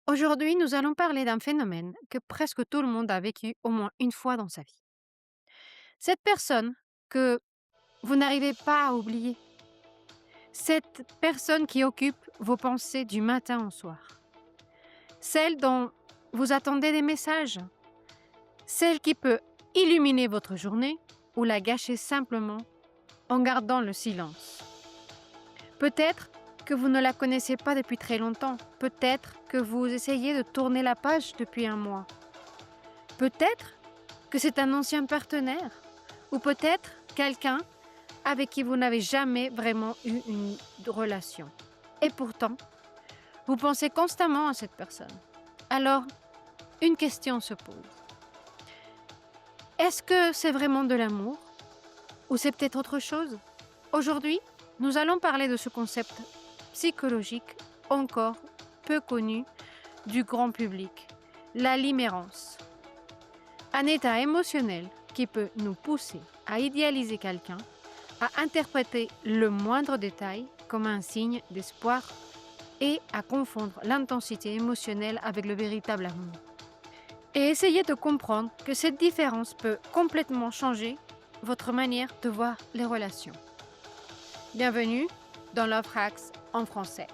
Aujourd'hui, nous allons parler d'un phénomène que presque tout le monde a vécu au moins une fois dans sa vie. Cette personne que vous n'arrivez pas à oublier, cette personne qui occupe vos pensées du matin au soir, celle dont vous attendez des messages, celle qui peut illuminer votre journée ou la gâcher simplement en gardant le silence. Peut-être que vous ne la connaissez pas depuis très longtemps, peut-être que vous essayez de tourner la page depuis un mois, peut-être que c'est un ancien partenaire ou peut-être quelqu'un avec qui vous n'avez jamais vraiment eu une relation. Et pourtant, vous pensez constamment à cette personne. Alors, une question se pose. Est-ce que c'est vraiment de l'amour ou c'est peut-être autre chose? Aujourd'hui, nous allons parler de ce concept psychologique encore peu connu du grand public, la limérance. Un état émotionnel qui peut nous pousser à idéaliser quelqu'un, à interpréter le moindre détail comme un signe d'espoir et à confondre l'intensité émotionnelle avec le véritable amour. Et essayez de comprendre que cette différence peut complètement changer votre manière de voir les relations. Bienvenue dans Love Hacks en français.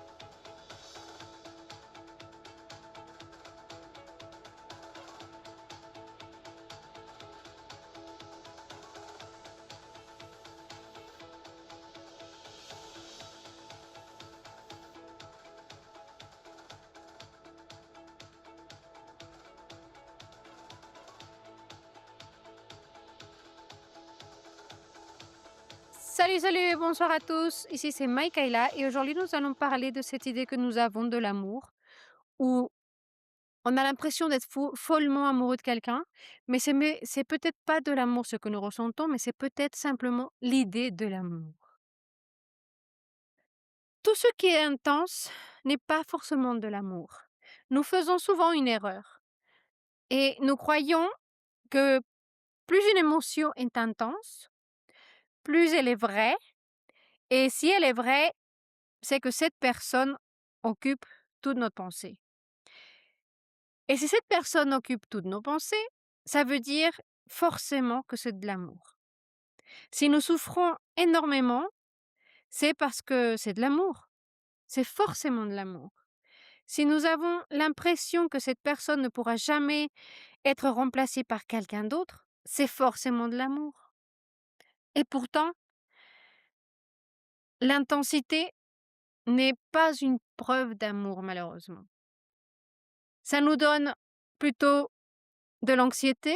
Salut, salut, bonsoir à tous. Ici c'est Maïkaïla et aujourd'hui nous allons parler de cette idée que nous avons de l'amour où on a l'impression d'être follement amoureux de quelqu'un, mais c'est peut-être pas de l'amour ce que nous ressentons, mais c'est peut-être simplement l'idée de l'amour. Tout ce qui est intense n'est pas forcément de l'amour. Nous faisons souvent une erreur et nous croyons que plus une émotion est intense, plus elle est vraie, et si elle est vraie, c'est que cette personne occupe toute notre pensée. Et si cette personne occupe toutes nos pensées, ça veut dire forcément que c'est de l'amour. Si nous souffrons énormément, c'est parce que c'est de l'amour. C'est forcément de l'amour. Si nous avons l'impression que cette personne ne pourra jamais être remplacée par quelqu'un d'autre, c'est forcément de l'amour. Et pourtant, l'intensité n'est pas une preuve d'amour, malheureusement. Ça nous donne plutôt de l'anxiété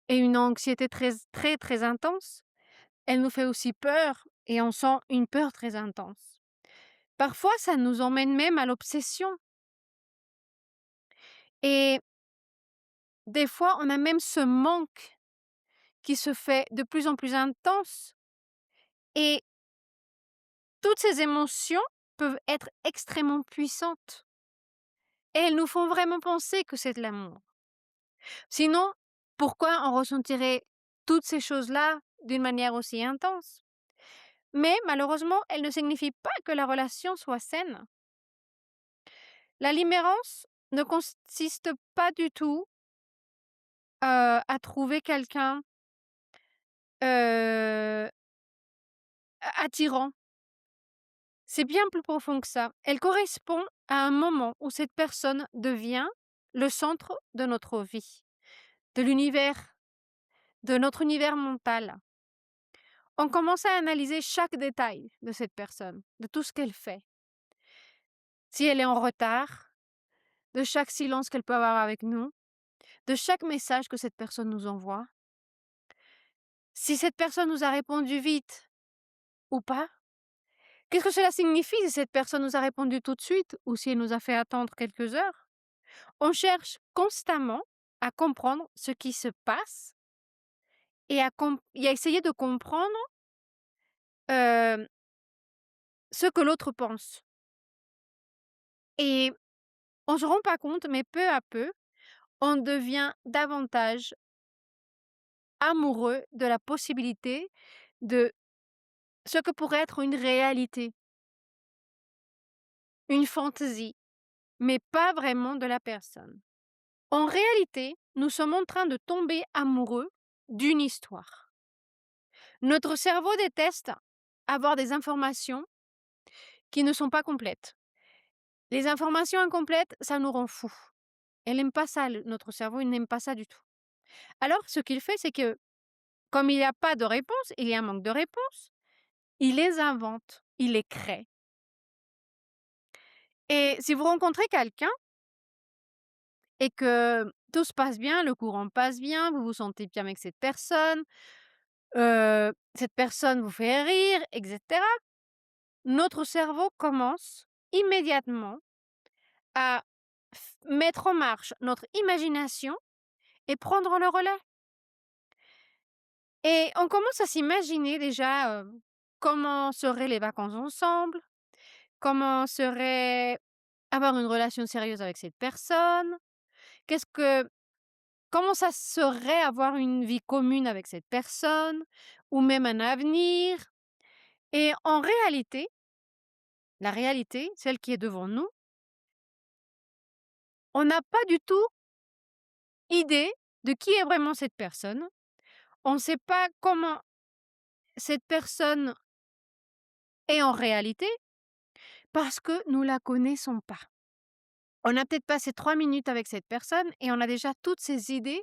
et une anxiété très, très, très intense. Elle nous fait aussi peur et on sent une peur très intense. Parfois, ça nous emmène même à l'obsession. Et des fois, on a même ce manque qui se fait de plus en plus intense. Et toutes ces émotions peuvent être extrêmement puissantes. Et elles nous font vraiment penser que c'est de l'amour. Sinon, pourquoi on ressentirait toutes ces choses-là d'une manière aussi intense? Mais malheureusement, elles ne signifient pas que la relation soit saine. La limerence ne consiste pas du tout, à trouver quelqu'un, heu, attirant. C'est bien plus profond que ça. Elle correspond à un moment où cette personne devient le centre de notre vie, de l'univers, de notre univers mental. On commence à analyser chaque détail de cette personne, de tout ce qu'elle fait. Si elle est en retard, de chaque silence qu'elle peut avoir avec nous, de chaque message que cette personne nous envoie. Si cette personne nous a répondu vite ou pas. Qu'est-ce que cela signifie si cette personne nous a répondu tout de suite ou si elle nous a fait attendre quelques heures? On cherche constamment à comprendre ce qui se passe et à essayer de comprendre, heu, ce que l'autre pense et on se rend pas compte, mais peu à peu, on devient davantage amoureux de la possibilité de ce que pourrait être une réalité, une fantaisie. mais pas vraiment de la personne. En réalité, nous sommes en train de tomber amoureux d'une histoire. Notre cerveau déteste avoir des informations qui ne sont pas complètes. Les informations incomplètes, ça nous rend fous. Elle n'aime pas ça, notre cerveau, il n'aime pas ça du tout. Alors, ce qu'il fait, c'est que, comme il n'y a pas de réponse, il y a un manque de réponse, il les invente, il les crée. Et si vous rencontrez quelqu'un et que tout se passe bien, le courant passe bien, vous vous sentez bien avec cette personne vous fait rire, etc., notre cerveau commence immédiatement à mettre en marche notre imagination et prendre le relais. Et on commence à s'imaginer déjà comment seraient les vacances ensemble, comment serait avoir une relation sérieuse avec cette personne, qu'est-ce que comment ça serait avoir une vie commune avec cette personne ou même un avenir. Et en réalité, la réalité, celle qui est devant nous, on n'a pas du tout idée de qui est vraiment cette personne. On ne sait pas comment cette personne est en réalité parce que nous la connaissons pas. On a peut-être passé 3 minutes avec cette personne et on a déjà toutes ces idées,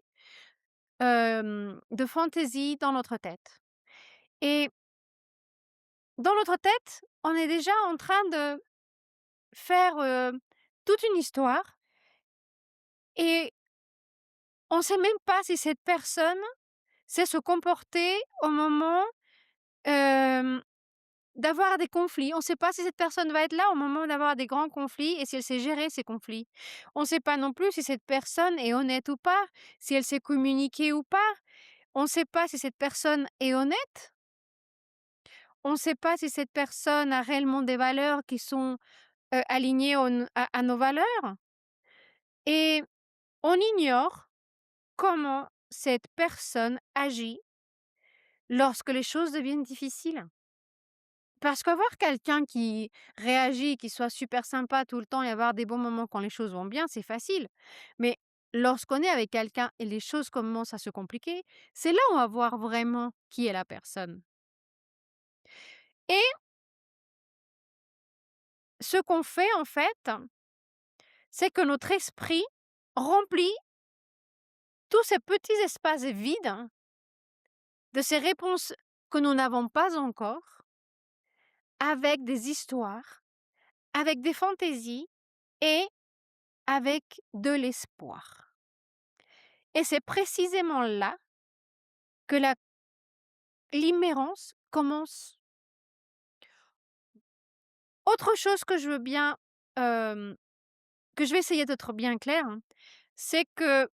de fantaisie dans notre tête. Et dans notre tête, on est déjà en train de faire, toute une histoire et on sait même pas si cette personne sait se comporter au moment, hem, d'avoir des conflits. On ne sait pas si cette personne va être là au moment d'avoir des grands conflits et si elle sait gérer ces conflits. On ne sait pas non plus si cette personne est honnête ou pas, si elle sait communiquer ou pas. On ne sait pas si cette personne est honnête. On ne sait pas si cette personne a réellement des valeurs qui sont, alignées aux n à nos valeurs et on ignore comment cette personne agit lorsque les choses deviennent difficiles. Parce qu'avoir quelqu'un qui réagit, qui soit super sympa tout le temps et avoir des bons moments quand les choses vont bien, c'est facile. Mais lorsqu'on est avec quelqu'un et les choses commencent à se compliquer, c'est là où on va voir vraiment qui est la personne. Et ce qu'on fait en fait, c'est que notre esprit remplit tous ces petits espaces vides de ces réponses que nous n'avons pas encore avec des histoires, avec des fantaisies et avec de l'espoir. Et c'est précisément là que la limerence commence. Autre chose que je veux bien, hem, que je vais essayer d'être bien claire, hein, c'est que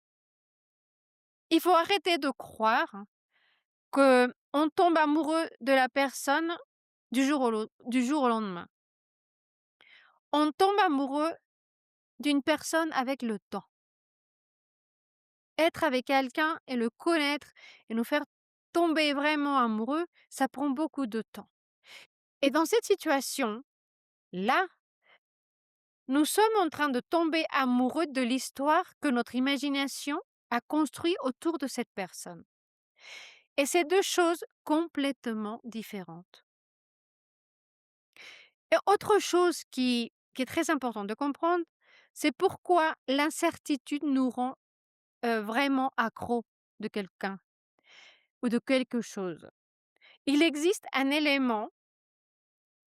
il faut arrêter de croire qu'on tombe amoureux de la personne du jour au lendemain. On tombe amoureux d'une personne avec le temps. Être avec quelqu'un et le connaître et nous faire tomber vraiment amoureux, ça prend beaucoup de temps. Et dans cette situation-là, nous sommes en train de tomber amoureux de l'histoire que notre imagination a construite autour de cette personne. Et c'est 2 choses complètement différentes. Et autre chose qui est très importante de comprendre, c'est pourquoi l'incertitude nous rend, vraiment accros de quelqu'un ou de quelque chose. Il existe un élément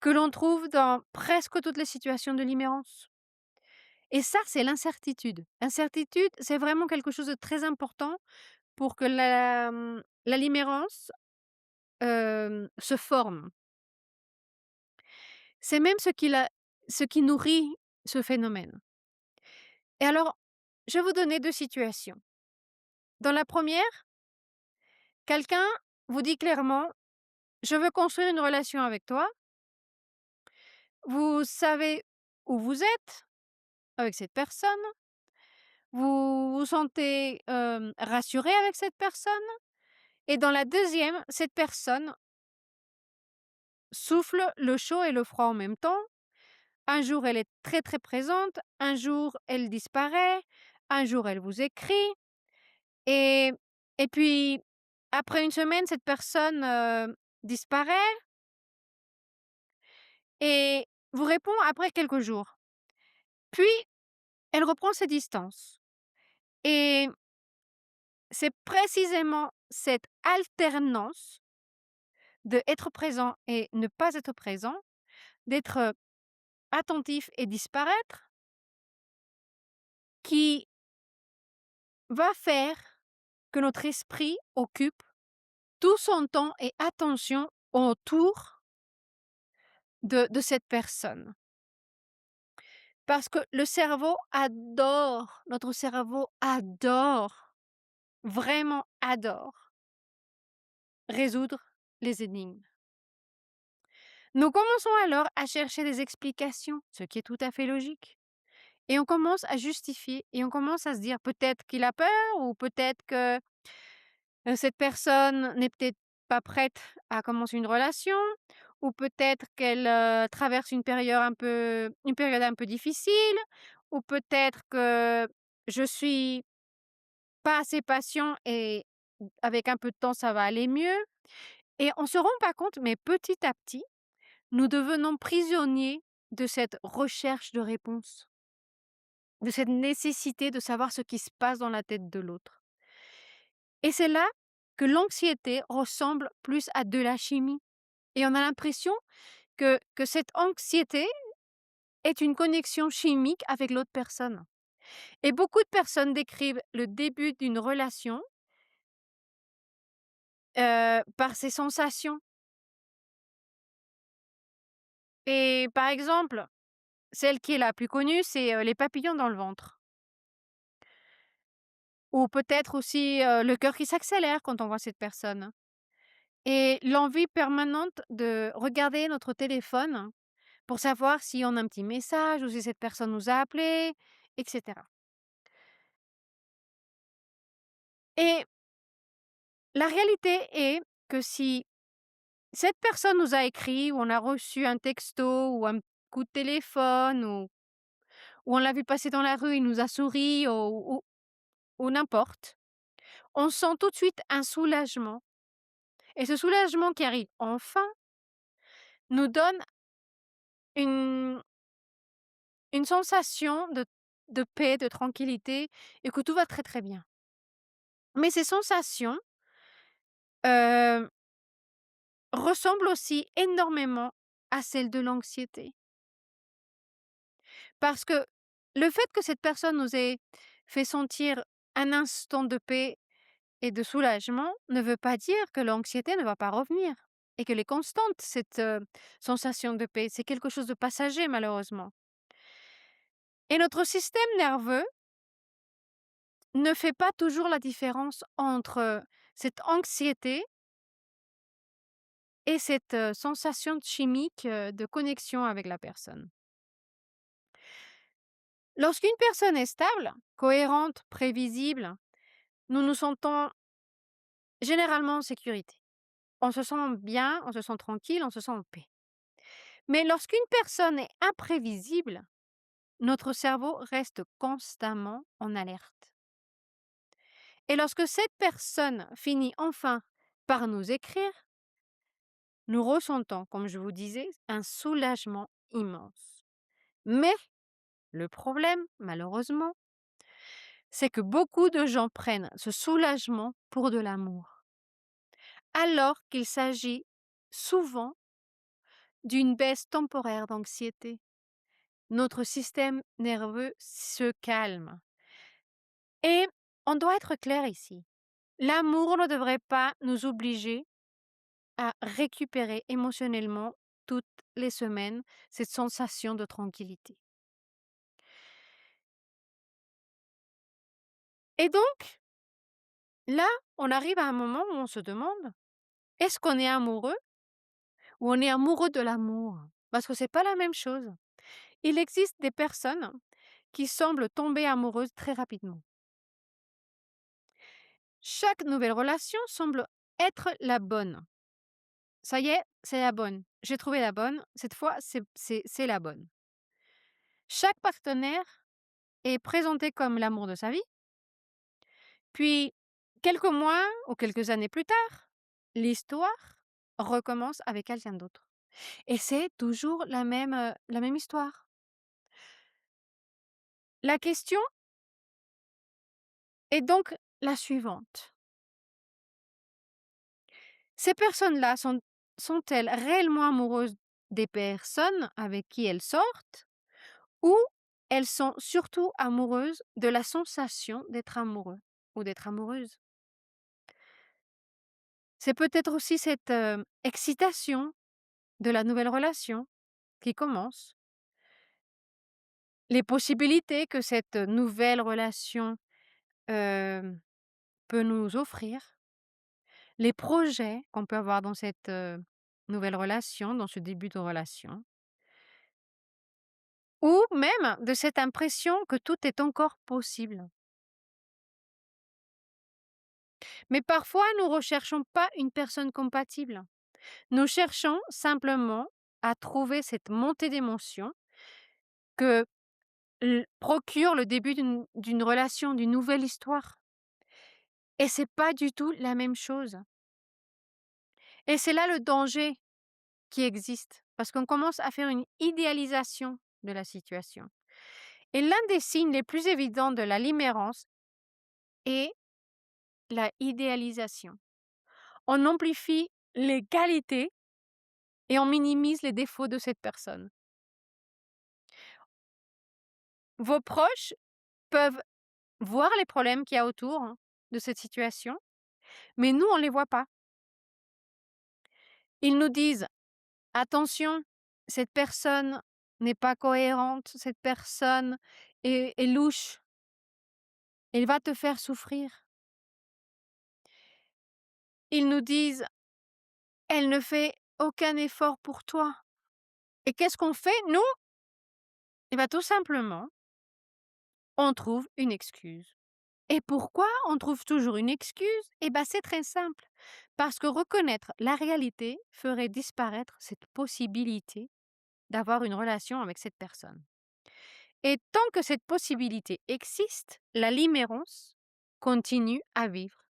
que l'on trouve dans presque toutes les situations de limerence et ça, c'est l'incertitude. L'incertitude, c'est vraiment quelque chose de très important pour que la limerence, se forme. C'est même ce qui nourrit ce phénomène. Et alors, je vais vous donner 2 situations. Dans la première, quelqu'un vous dit clairement: «Je veux construire une relation avec toi». Vous savez où vous êtes avec cette personne, vous vous sentez, rassuré avec cette personne et dans la deuxième, cette personne souffle le chaud et le froid en même temps. Un jour, elle est très, très présente, un jour, elle disparaît, un jour, elle vous écrit et et puis après une semaine, cette personne, disparaît et vous répond après quelques jours. Puis elle reprend ses distances et c'est précisément cette alternance de être présent et ne pas être présent, d'être attentif et disparaître, qui va faire que notre esprit occupe tout son temps et attention autour de cette personne. Parce que le cerveau adore, notre cerveau adore, vraiment adore résoudre les énigmes. Nous commençons alors à chercher des explications, ce qui est tout à fait logique. Et on commence à justifier et on commence à se dire peut-être qu'il a peur ou peut-être que cette personne n'est peut-être pas prête à commencer une relation ou peut-être qu'elle, traverse une période un peu difficile ou peut-être que je suis pas assez patient et avec un peu de temps, ça va aller mieux et on se rend pas compte, mais petit à petit, nous devenons prisonniers de cette recherche de réponse, de cette nécessité de savoir ce qui se passe dans la tête de l'autre et c'est là que l'anxiété ressemble plus à de la chimie et on a l'impression que cette anxiété est une connexion chimique avec l'autre personne et beaucoup de personnes décrivent le début d'une relation, par ces sensations et par exemple, celle qui est la plus connue, c'est, les papillons dans le ventre ou peut-être aussi, le cœur qui s'accélère quand on voit cette personne et l'envie permanente de regarder notre téléphone pour savoir si on a un petit message ou si cette personne nous a appelés et cetera et la réalité est que si cette personne nous a écrit ou on a reçu un texto ou un coup de téléphone ou on l'a vu passer dans la rue, il nous a souri ou n'importe, on sent tout de suite un soulagement et ce soulagement qui arrive enfin nous donne une une sensation de paix, de tranquillité et que tout va très, très bien. Mais ces sensations, hem, ressemblent aussi énormément à celles de l'anxiété. Parce que le fait que cette personne nous ait fait sentir un instant de paix et de soulagement ne veut pas dire que l'anxiété ne va pas revenir et qu'elle est constante, cette, sensation de paix. C'est quelque chose de passager malheureusement et notre système nerveux ne fait pas toujours la différence entre cette anxiété et cette, sensation chimique, de connexion avec la personne. Lorsqu'une personne est stable, cohérente, prévisible, nous nous sentons généralement en sécurité. On se sent bien, on se sent tranquille, on se sent en paix. Mais lorsqu'une personne est imprévisible, notre cerveau reste constamment en alerte. Et lorsque cette personne finit enfin par nous écrire, nous ressentons, comme je vous disais, un soulagement immense. Mais le problème, malheureusement, c'est que beaucoup de gens prennent ce soulagement pour de l'amour, alors qu'il s'agit souvent d'une baisse temporaire d'anxiété. Notre système nerveux se calme. Et on doit être clair ici. L'amour ne devrait pas nous obliger à récupérer émotionnellement toutes les semaines cette sensation de tranquillité. Et donc, là, on arrive à un moment où on se demande, est-ce qu'on est amoureux ou on est amoureux de l'amour? Parce que c'est pas la même chose. Il existe des personnes qui semblent tomber amoureuses très rapidement. Chaque nouvelle relation semble être la bonne. Ça y est, c'est la bonne. J'ai trouvé la bonne. Cette fois, c'est la bonne. Chaque partenaire est présenté comme l'amour de sa vie, puis quelques mois ou quelques années plus tard, l'histoire recommence avec quelqu'un d'autre et c'est toujours la même histoire. La question est donc la suivante: ces personnes-là sont-elles réellement amoureuses des personnes avec qui elles sortent ou elles sont surtout amoureuses de la sensation d'être amoureux ou d'être amoureuse? C'est peut-être aussi cette, excitation de la nouvelle relation qui commence, les possibilités que cette nouvelle relation, hem, peut nous offrir, les projets qu'on peut avoir dans cette, nouvelle relation, dans ce début de relation, ou même de cette impression que tout est encore possible. Mais parfois, nous ne recherchons pas une personne compatible. Nous cherchons simplement à trouver cette montée d'émotions que procure le début d'une relation, d'une nouvelle histoire. Et c'est pas du tout la même chose. Et c'est là le danger qui existe, parce qu'on commence à faire une idéalisation de la situation. Et l'un des signes les plus évidents de la limérance est la idéalisation. On amplifie les qualités et on minimise les défauts de cette personne. Vos proches peuvent voir les problèmes qu'il y a autour, hein, de cette situation, mais nous, on ne les voit pas. Ils nous disent: «Attention, cette personne n'est pas cohérente, cette personne est louche, elle va te faire souffrir». Ils nous disent: «Elle ne fait aucun effort pour toi». Et qu'est-ce qu'on fait, nous? Eh ben, tout simplement, on trouve une excuse. Et pourquoi on trouve toujours une excuse? Eh ben, c'est très simple. Parce que reconnaître la réalité ferait disparaître cette possibilité d'avoir une relation avec cette personne. Et tant que cette possibilité existe, la limérance continue à vivre,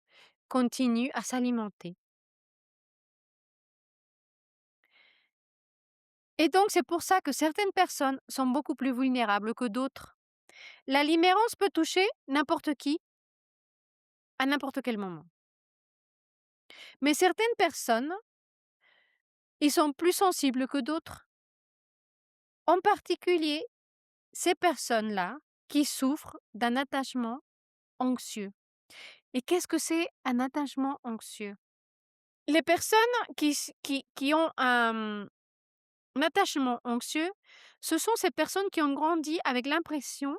continue à s'alimenter. Et donc, c'est pour ça que certaines personnes sont beaucoup plus vulnérables que d'autres. La limérance peut toucher n'importe qui, à n'importe quel moment. Mais certaines personnes, ils sont plus sensibles que d'autres. En particulier, ces personnes-là qui souffrent d'un attachement anxieux. Et qu'est-ce que c'est un attachement anxieux? Les personnes qui ont un attachement anxieux, ce sont ces personnes qui ont grandi avec l'impression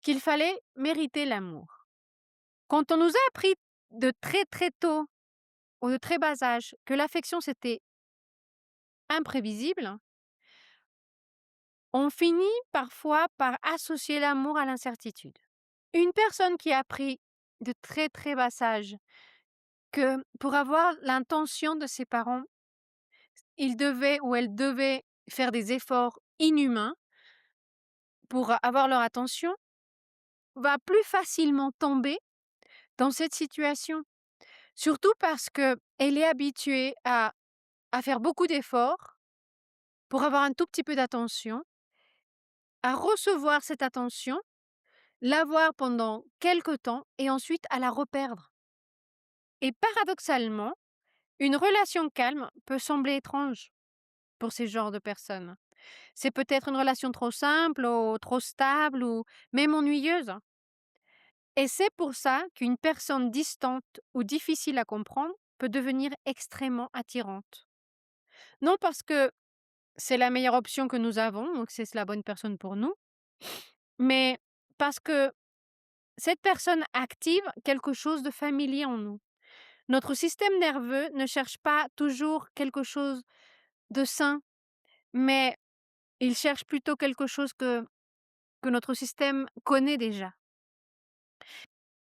qu'il fallait mériter l'amour. Quand on nous a appris de très, très tôt ou de très bas âge que l'affection c'était imprévisible, on finit parfois par associer l'amour à l'incertitude. Une personne qui a appris de très, très bas âge que pour avoir l'intention de ses parents, il devait ou elle devait faire des efforts inhumains pour avoir leur attention, va plus facilement tomber dans cette situation. Surtout parce qu'elle est habituée à faire beaucoup d'efforts pour avoir un tout petit peu d'attention, à recevoir cette attention, l'avoir pendant quelque temps et ensuite à la reperdre. Et paradoxalement, une relation calme peut sembler étrange pour ces genres de personnes. C'est peut-être une relation trop simple ou trop stable ou même ennuyeuse. Et c'est pour ça qu'une personne distante ou difficile à comprendre peut devenir extrêmement attirante. Non parce que c'est la meilleure option que nous avons, donc c'est la bonne personne pour nous, mais parce que cette personne active quelque chose de familier en nous. Notre système nerveux ne cherche pas toujours quelque chose de sain, mais il cherche plutôt quelque chose que notre système connaît déjà.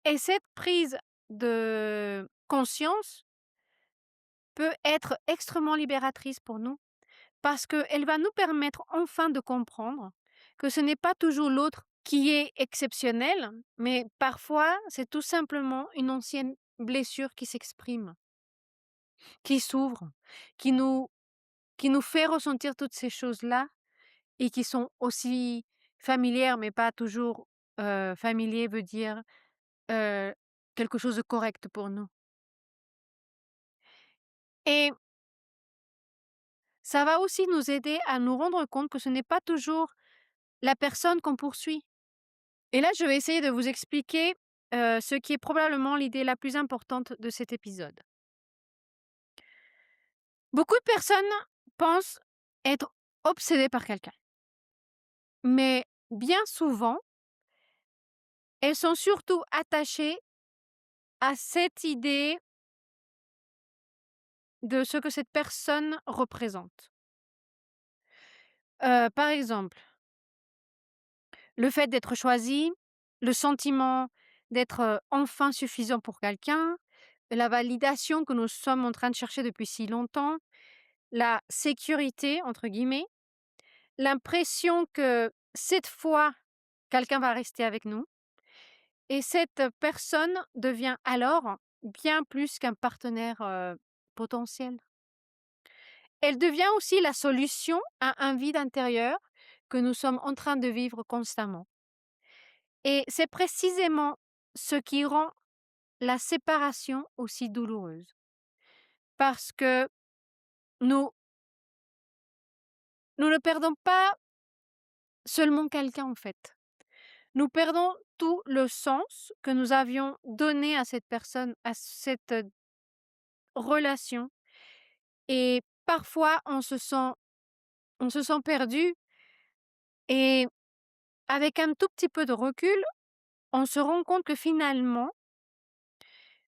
Et cette prise de conscience peut être extrêmement libératrice pour nous parce qu'elle va nous permettre enfin de comprendre que ce n'est pas toujours l'autre qui est exceptionnel, mais parfois, c'est tout simplement une ancienne blessure qui s'exprime, qui s'ouvre, qui nous qui nous fait ressentir toutes ces choses-là et qui sont aussi familières, mais pas toujours, familier veut dire, heu, quelque chose de correct pour nous et ça va aussi nous aider à nous rendre compte que ce n'est pas toujours la personne qu'on poursuit. Et là, je vais essayer de vous expliquer, ce qui est probablement l'idée la plus importante de cet épisode. Beaucoup de personnes pensent être obsédées par quelqu'un, mais bien souvent, elles sont surtout attachées à cette idée de ce que cette personne représente. Par exemple, le fait d'être choisi, le sentiment d'être, enfin suffisant pour quelqu'un, la validation que nous sommes en train de chercher depuis si longtemps, la «sécurité» entre guillemets, l'impression que cette fois, quelqu'un va rester avec nous et cette personne devient alors bien plus qu'un partenaire, potentiel. Elle devient aussi la solution à un vide intérieur que nous sommes en train de vivre constamment et c'est précisément ce qui rend la séparation aussi douloureuse. Parce que nous nous ne perdons pas seulement quelqu'un, en fait. Nous perdons tout le sens que nous avions donné à cette personne, à cette, relation et parfois on se sent perdu et avec un tout petit peu de recul, on se rend compte que finalement,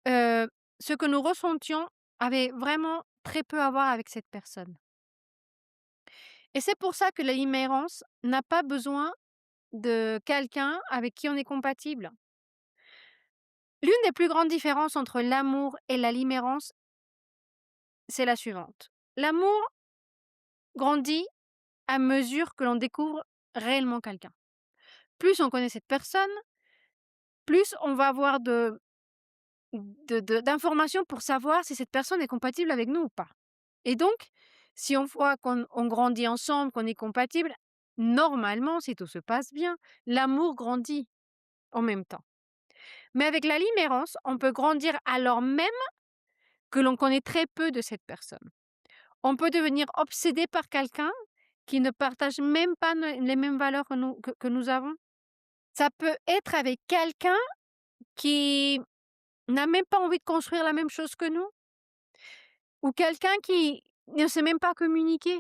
heu, ce que nous ressentions avait vraiment très peu à voir avec cette personne et c'est pour ça que la limerence n'a pas besoin de quelqu'un avec qui on est compatible. L'une des plus grandes différences entre l'amour et la limerence, c'est la suivante. L'amour grandit à mesure que l'on découvre réellement quelqu'un. Plus on connaît cette personne, plus on va avoir d'informations pour savoir si cette personne est compatible avec nous ou pas. Et donc, si on voit qu'on grandit ensemble, qu'on est compatible, normalement, si tout se passe bien, l'amour grandit en même temps. Mais avec la limerence, on peut grandir alors même que l'on connaît très peu de cette personne. On peut devenir obsédé par quelqu'un qui ne partage même pas les mêmes valeurs que nous avons. Ça peut être avec quelqu'un qui n'a même pas envie de construire la même chose que nous ou quelqu'un qui ne sait même pas communiquer,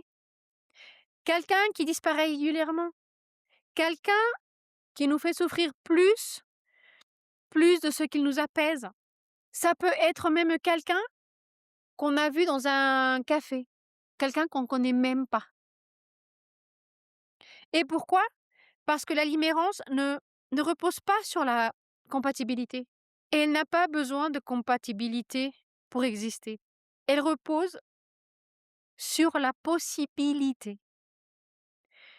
quelqu'un qui disparaît régulièrement, quelqu'un qui nous fait souffrir plus de ce qu'il nous apaise. Ça peut être même quelqu'un qu'on a vu dans un café, quelqu'un qu'on connaît même pas. Et pourquoi? Parce que la limérance ne repose pas sur la compatibilité. Elle n'a pas besoin de compatibilité pour exister. Elle repose sur la possibilité,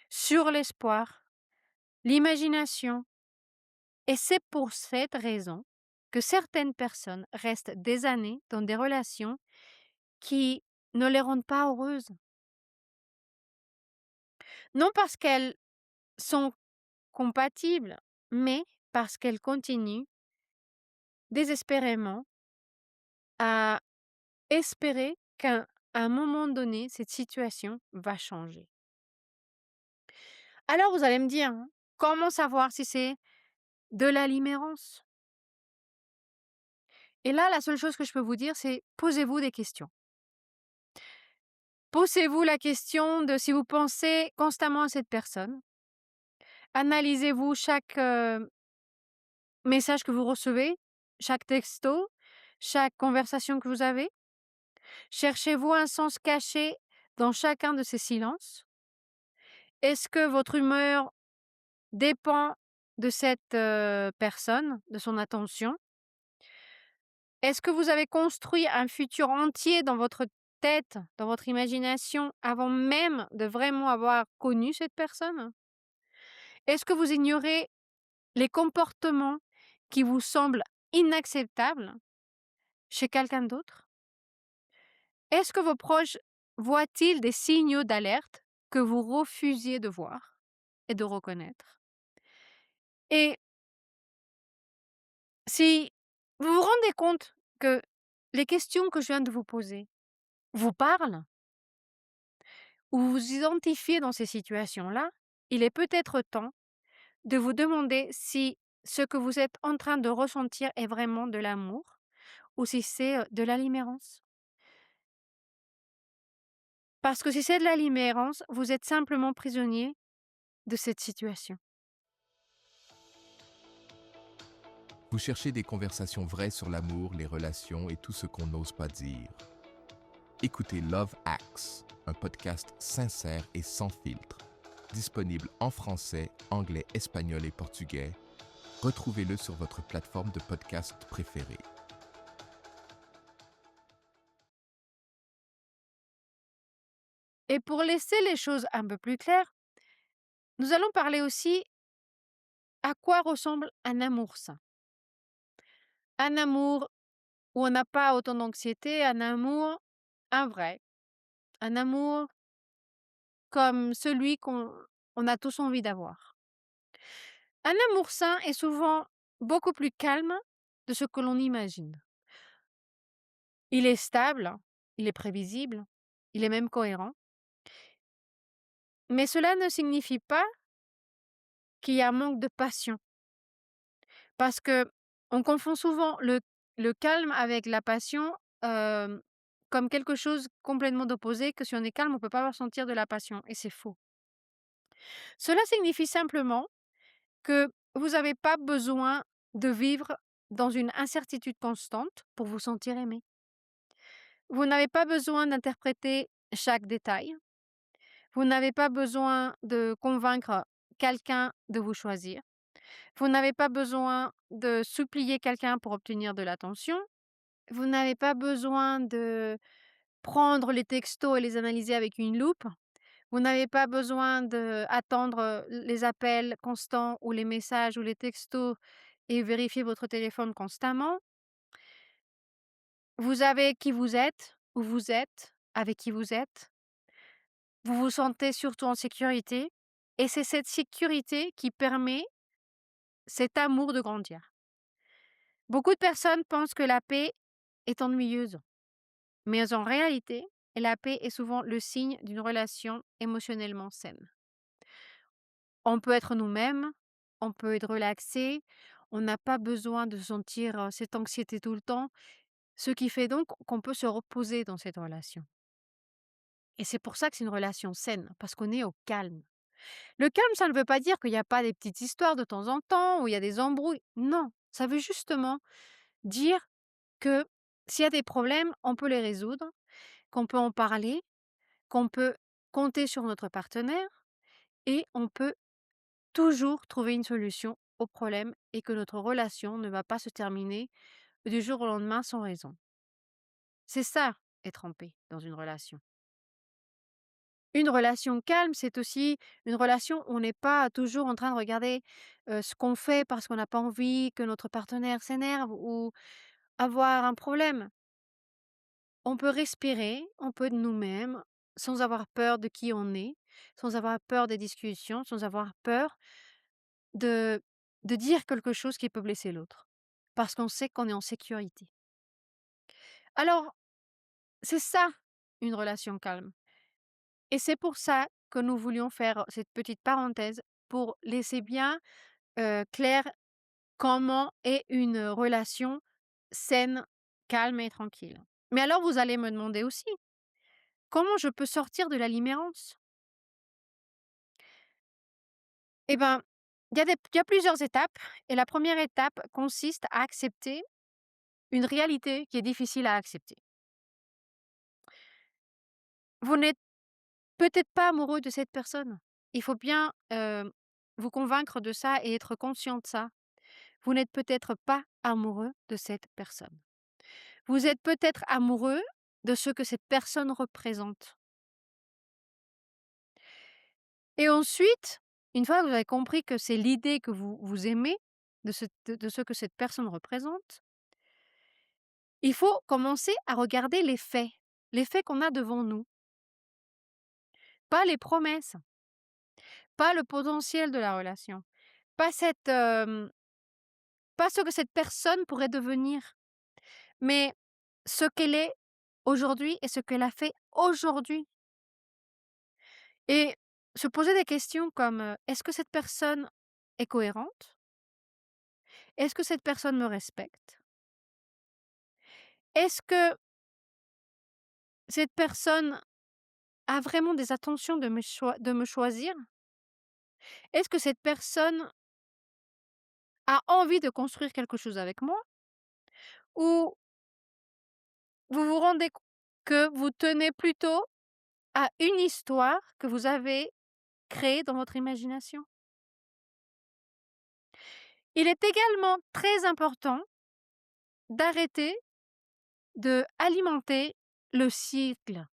sur l'espoir, l'imagination. Et c'est pour cette raison que certaines personnes restent des années dans des relations qui ne les rendent pas heureuses. Non parce qu'elles sont compatibles, mais parce qu'elles continuent désespérément à espérer qu'à un moment donné, cette situation va changer. Alors vous allez me dire, hein, comment savoir si c'est de la limérance? Et là, la seule chose que je peux vous dire, c'est posez-vous des questions. Posez-vous la question de si vous pensez constamment à cette personne. Analysez-vous chaque, message que vous recevez, chaque texto, chaque conversation que vous avez. Cherchez-vous un sens caché dans chacun de ces silences? Est-ce que votre humeur dépend de cette, personne, de son attention? Est-ce que vous avez construit un futur entier dans votre tête, dans votre imagination, avant même de vraiment avoir connu cette personne? Est-ce que vous ignorez les comportements qui vous semblent inacceptables chez quelqu'un d'autre? Est-ce que vos proches voient-ils des signaux d'alerte que vous refusiez de voir et de reconnaître? Et si vous vous rendez compte que les questions que je viens de vous poser vous parlent ou vous vous identifiez dans ces situations-là, il est peut-être temps de vous demander si ce que vous êtes en train de ressentir est vraiment de l'amour ou si c'est, de la limérance. Parce que si c'est de la limérance, vous êtes simplement prisonnier de cette situation. Vous cherchez des conversations vraies sur l'amour, les relations et tout ce qu'on n'ose pas dire. Écoutez Love Acts, un podcast sincère et sans filtre. Disponible en français, anglais, espagnol et portugais. Retrouvez-le sur votre plateforme de podcast préférée. Et pour laisser les choses un peu plus claires, nous allons parler aussi à quoi ressemble un amour sain. Un amour où on n'a pas autant d'anxiété, un vrai, un amour comme celui qu'on a tous envie d'avoir. Un amour sain est souvent beaucoup plus calme de ce que l'on imagine. Il est stable, il est prévisible, il est même cohérent, mais cela ne signifie pas qu'il y a un manque de passion. Parce que on confond souvent le calme avec la passion, hem, comme quelque chose complètement d'opposé, que si on est calme, on ne peut pas ressentir de la passion et c'est faux. Cela signifie simplement que vous n'avez pas besoin de vivre dans une incertitude constante pour vous sentir aimé. Vous n'avez pas besoin d'interpréter chaque détail. Vous n'avez pas besoin de convaincre quelqu'un de vous choisir. Vous n'avez pas besoin de supplier quelqu'un pour obtenir de l'attention. Vous n'avez pas besoin de prendre les textos et les analyser avec une loupe. Vous n'avez pas besoin d'attendre les appels constants ou les messages ou les textos et vérifier votre téléphone constamment. Vous avez qui vous êtes, où vous êtes, avec qui vous êtes. Vous vous sentez surtout en sécurité et c'est cette sécurité qui permet cet amour de grandir. Beaucoup de personnes pensent que la paix est ennuyeuse, mais en réalité, la paix est souvent le signe d'une relation émotionnellement saine. On peut être nous-mêmes, on peut être relaxé, on n'a pas besoin de sentir cette anxiété tout le temps, ce qui fait donc qu'on peut se reposer dans cette relation. Et c'est pour ça que c'est une relation saine, parce qu'on est au calme. Le calme, ça ne veut pas dire qu'il n'y a pas des petites histoires de temps en temps, où il y a des embrouilles. Non, ça veut justement dire que s'il y a des problèmes, on peut les résoudre, qu'on peut en parler, qu'on peut compter sur notre partenaire et on peut toujours trouver une solution au problème et que notre relation ne va pas se terminer du jour au lendemain sans raison. C'est ça, être en paix dans une relation. Une relation calme, c'est aussi une relation où on n'est pas toujours en train de regarder ce qu'on fait parce qu'on n'a pas envie que notre partenaire s'énerve ou avoir un problème. On peut respirer, on peut être nous-mêmes sans avoir peur de qui on est, sans avoir peur des discussions, sans avoir peur de de dire quelque chose qui peut blesser l'autre. Parce qu'on sait qu'on est en sécurité. Alors, c'est ça, une relation calme et c'est pour ça que nous voulions faire cette petite parenthèse pour laisser bien, clair comment est une relation saine, calme et tranquille. Mais alors vous allez me demander aussi: «Comment je peux sortir de la limérance?» Eh ben, il y a plusieurs étapes et la première étape consiste à accepter une réalité qui est difficile à accepter. Vous n'êtes peut-être pas amoureux de cette personne. Il faut bien, vous convaincre de ça et être conscient de ça. Vous n'êtes peut-être pas amoureux de cette personne. Vous êtes peut-être amoureux de ce que cette personne représente et ensuite Une fois que vous avez compris que c'est l'idée que vous aimez de ce que cette personne représente, il faut commencer à regarder les faits qu'on a devant nous, pas les promesses, pas le potentiel de la relation, pas pas ce que cette personne pourrait devenir, mais ce qu'elle est aujourd'hui et ce qu'elle a fait aujourd'hui. Et se poser des questions comme, «Est-ce que cette personne est cohérente? Est-ce que cette personne me respecte? Est-ce que cette personne a vraiment des attentions de me choisir? Est-ce que cette personne a envie de construire quelque chose avec moi? Ou vous vous rendez c que vous tenez plutôt à une histoire que vous avez créée dans votre imagination?» Il est également très important d'arrêter de alimenter le cycle.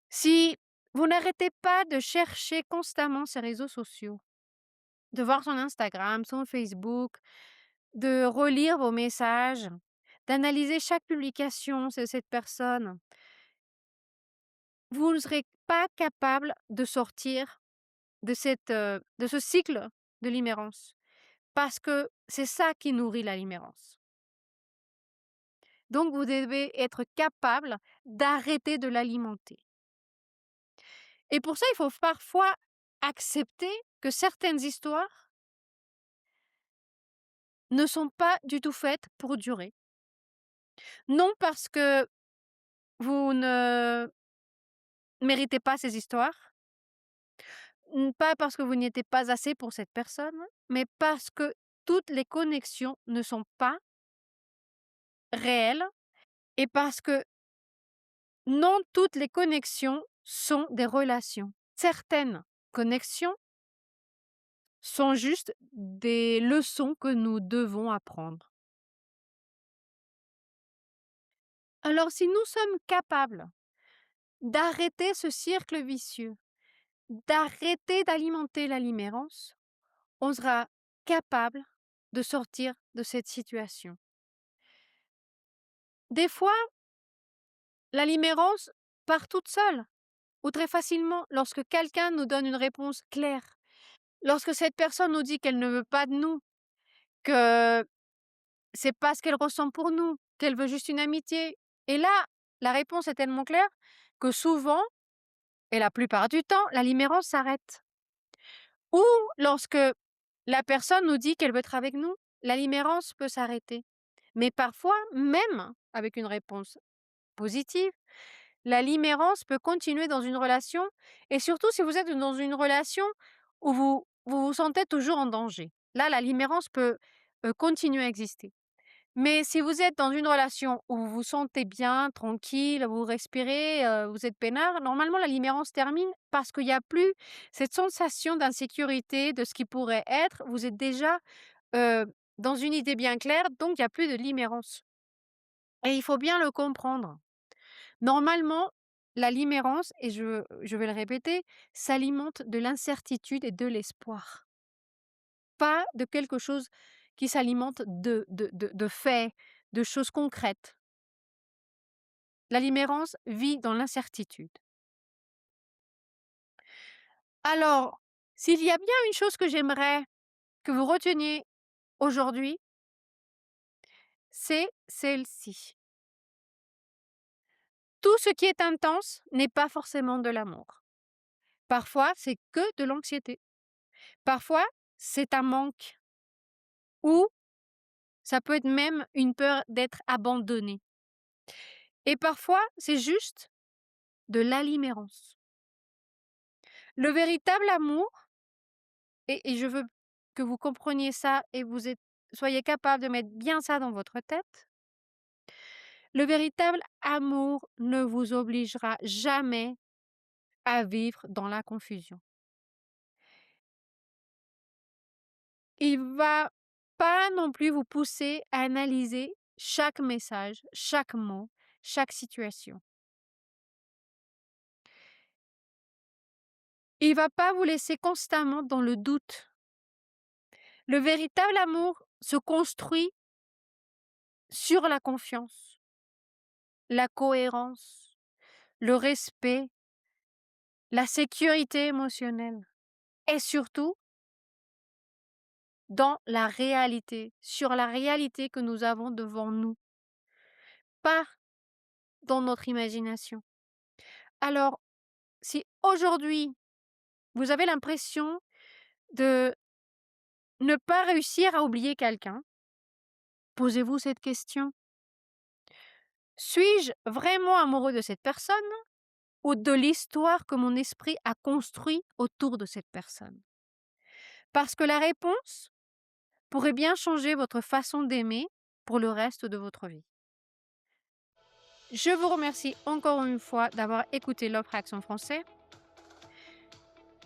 Si vous n'arrêtez pas de chercher constamment ces réseaux sociaux, de voir son Instagram, son Facebook, de relire vos messages, d'analyser chaque publication de cette personne, vous ne serez pas capable de sortir de ce cycle de l'imérence, parce que c'est ça qui nourrit la limérance. Donc vous devez être capable d'arrêter de l'alimenter. Et pour ça, il faut parfois accepter que certaines histoires ne sont pas du tout faites pour durer. Non parce que vous ne méritez pas ces histoires, pas parce que vous n'y étiez pas assez pour cette personne, mais parce que toutes les connexions ne sont pas réelles et parce que non toutes les connexions sont des relations. Certaines connexions sont juste des leçons que nous devons apprendre. Alors si nous sommes capables d'arrêter ce cercle vicieux, d'arrêter d'alimenter la limérance, on sera capable de sortir de cette situation. Des fois, la limérance part toute seule ou très facilement lorsque quelqu'un nous donne une réponse claire. Lorsque cette personne nous dit qu'elle ne veut pas de nous, que c'est pas ce qu'elle ressent pour nous, qu'elle veut juste une amitié. Et là, la réponse est tellement claire que souvent, et la plupart du temps, la limérance s'arrête. Ou lorsque la personne nous dit qu'elle veut être avec nous, la limérance peut s'arrêter. Mais parfois, même avec une réponse positive, la limérance peut continuer dans une relation et surtout si vous êtes dans une relation où vous vous sentez toujours en danger. Là, la limérance peut, continuer à exister. Mais si vous êtes dans une relation où vous vous sentez bien, tranquille, vous respirez, vous êtes peinard, normalement la limérance termine parce qu'il y a plus cette sensation d'insécurité de ce qui pourrait être. Vous êtes déjà, heu, dans une idée bien claire, donc il y a plus de limérance et il faut bien le comprendre. Normalement, la limérance et je vais le répéter, s'alimente de l'incertitude et de l'espoir, pas de quelque chose qui s'alimente de faits, de choses concrètes. La limérance vit dans l'incertitude. Alors, s'il y a bien une chose que j'aimerais que vous reteniez aujourd'hui, c'est celle-ci. Tout ce qui est intense n'est pas forcément de l'amour. Parfois, c'est que de l'anxiété. Parfois, c'est un manque ou ça peut être même une peur d'être abandonné. Et parfois, c'est juste de l'alimérance. Le véritable amour, et je veux que vous compreniez ça et soyez capable de mettre bien ça dans votre tête. Le véritable amour ne vous obligera jamais à vivre dans la confusion. Il va pas non plus vous pousser à analyser chaque message, chaque mot, chaque situation. Il va pas vous laisser constamment dans le doute. Le véritable amour se construit sur la confiance, la cohérence, le respect, la sécurité émotionnelle et surtout dans la réalité, sur la réalité que nous avons devant nous, pas dans notre imagination. Alors, si aujourd'hui vous avez l'impression de ne pas réussir à oublier quelqu'un, posez-vous cette question. Suis-je vraiment amoureux de cette personne ou de l'histoire que mon esprit a construit autour de cette personne? Parce que la réponse pourrait bien changer votre façon d'aimer pour le reste de votre vie. Je vous remercie encore une fois d'avoir écouté Love Hacks en français.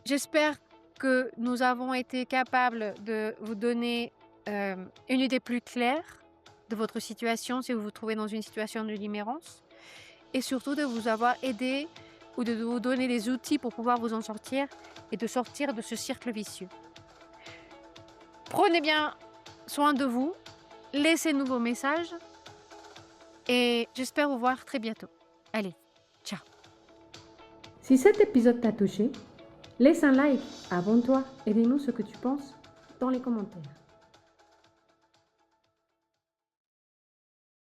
J'espère que nous avons été capables de vous donner une idée plus claire de votre situation si vous vous trouvez dans une situation de limerence et surtout de vous avoir aidé ou de vous donner des outils pour pouvoir vous en sortir et de sortir de ce cercle vicieux. Prenez bien soin de vous, laissez-nous vos messages et j'espère vous voir très bientôt. Allez, ciao. Si cet épisode t'a touché, laisse un like, abonne-toi et dis-nous ce que tu penses dans les commentaires.